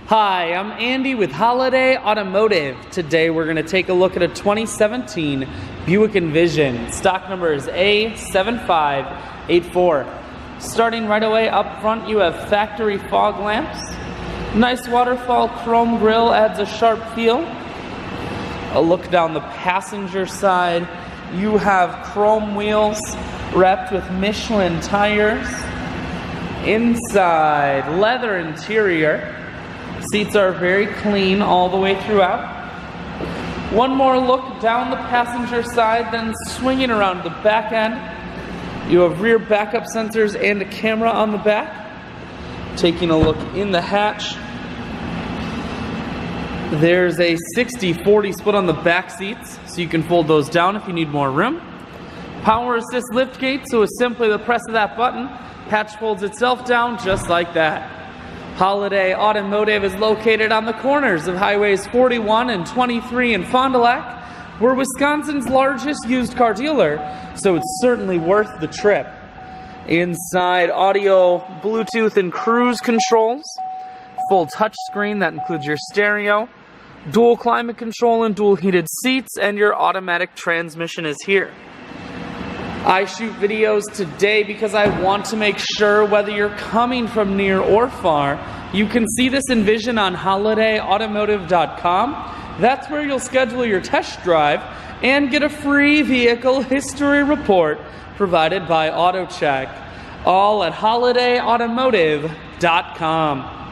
Hi, I'm Andy with Holiday Automotive. Today we're going to take a look at a 2017 Buick Envision. Stock number is A7584. Starting right away up front, you have factory fog lamps. Nice waterfall chrome grille adds a sharp feel. A look down the passenger side, you have chrome wheels wrapped with Michelin tires. Inside, leather interior. Seats are very clean all the way throughout. One more look down the passenger side, then swinging around the back end. You have rear backup sensors and a camera on the back. Taking a look in the hatch. There's a 60-40 split on the back seats, so you can fold those down if you need more room. Power assist lift gate, so it's simply the press of that button. Hatch folds itself down just like that. Holiday Automotive is located on the corners of Highways 41 and 23 in Fond du Lac. We're Wisconsin's largest used car dealer, so it's certainly worth the trip. Inside, audio, Bluetooth, and cruise controls. Full touchscreen that includes your stereo, dual climate control and dual heated seats, and your automatic transmission is here. I shoot videos today because I want to make sure whether you're coming from near or far, you can see this Envision on holidayautomotive.com. That's where you'll schedule your test drive and get a free vehicle history report provided by AutoCheck. All at holidayautomotive.com.